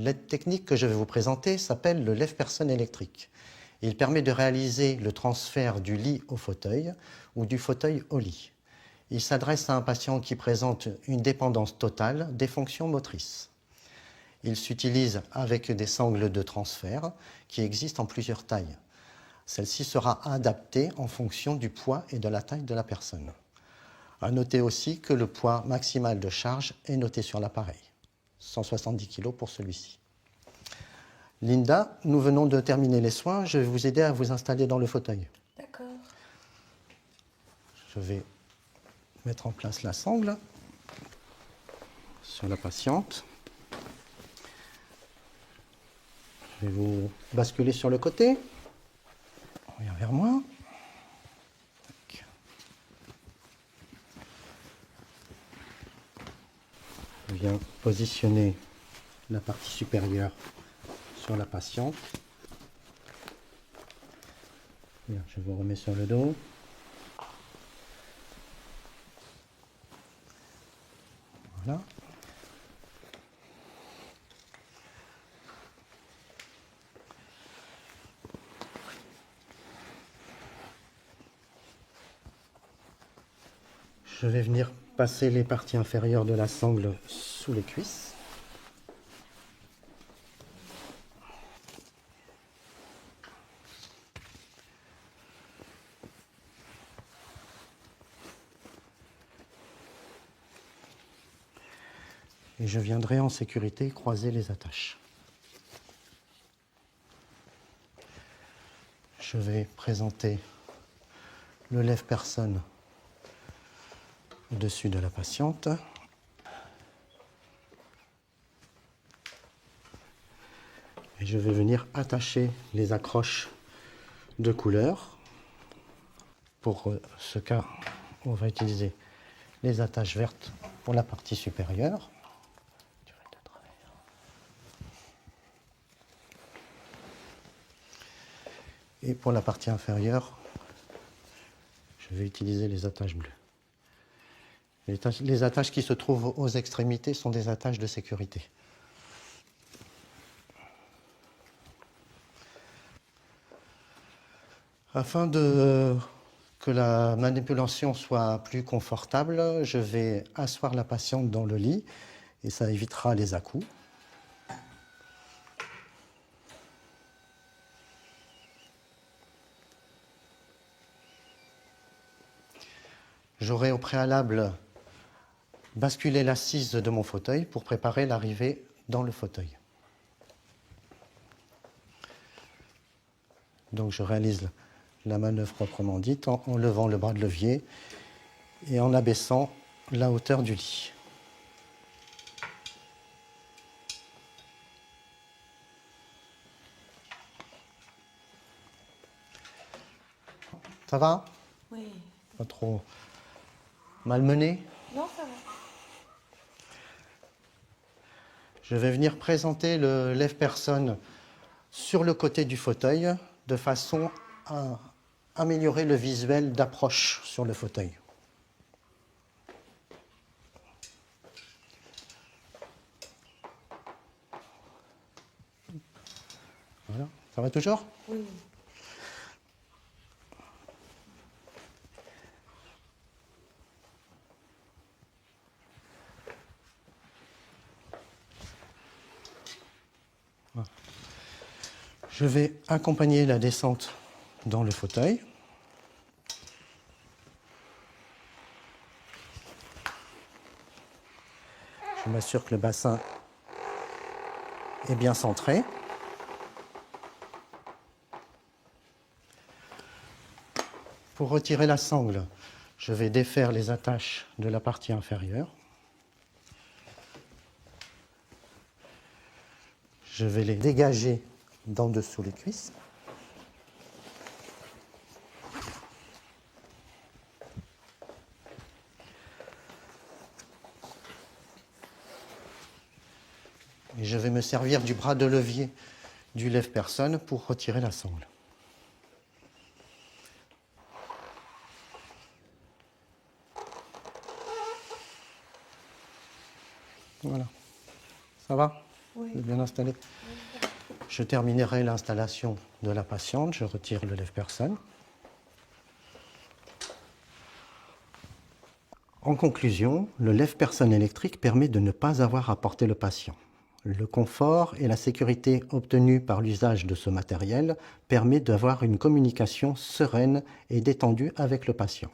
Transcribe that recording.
L'aide technique que je vais vous présenter s'appelle le lève-personne électrique. Il permet de réaliser le transfert du lit au fauteuil ou du fauteuil au lit. Il s'adresse à un patient qui présente une dépendance totale des fonctions motrices. Il s'utilise avec des sangles de transfert qui existent en plusieurs tailles. Celle-ci sera adaptée en fonction du poids et de la taille de la personne. À noter aussi que le poids maximal de charge est noté sur l'appareil. 170 kg pour celui-ci. Linda, nous venons de terminer les soins. Je vais vous aider à vous installer dans le fauteuil. D'accord. Je vais mettre en place la sangle sur la patiente. Je vais vous basculer sur le côté. Reviens vers moi. Je viens positionner la partie supérieure sur la patiente. Bien, je vous remets sur le dos. Voilà. Je vais venir passer les parties inférieures de la sangle sous les cuisses. Et je viendrai en sécurité croiser les attaches. Je vais présenter le lève-personne au-dessus de la patiente. Et je vais venir attacher les accroches de couleur. Pour ce cas, on va utiliser les attaches vertes pour la partie supérieure. Et pour la partie inférieure, je vais utiliser les attaches bleues. Les attaches qui se trouvent aux extrémités sont des attaches de sécurité. Afin que la manipulation soit plus confortable, je vais asseoir la patiente dans le lit et ça évitera les à-coups. J'aurai au préalable basculé l'assise de mon fauteuil pour préparer l'arrivée dans le fauteuil. Donc je réalise la manœuvre proprement dite en levant le bras de levier et en abaissant la hauteur du lit. Ça va? Oui. Pas trop malmené? Non, ça va. Je vais venir présenter le lève-personne sur le côté du fauteuil de façon à améliorer le visuel d'approche sur le fauteuil. Voilà, ça va toujours? Oui. Je vais accompagner la descente dans le fauteuil. Je m'assure que le bassin est bien centré. Pour retirer la sangle, je vais défaire les attaches de la partie inférieure. Je vais les dégager d'en dessous les cuisses. Et je vais me servir du bras de levier du lève-personne pour retirer la sangle. Voilà. Ça va? Oui. C'est bien installé. Je terminerai l'installation de la patiente. Je retire le lève-personne. En conclusion, le lève-personne électrique permet de ne pas avoir à porter le patient. Le confort et la sécurité obtenus par l'usage de ce matériel permet d'avoir une communication sereine et détendue avec le patient.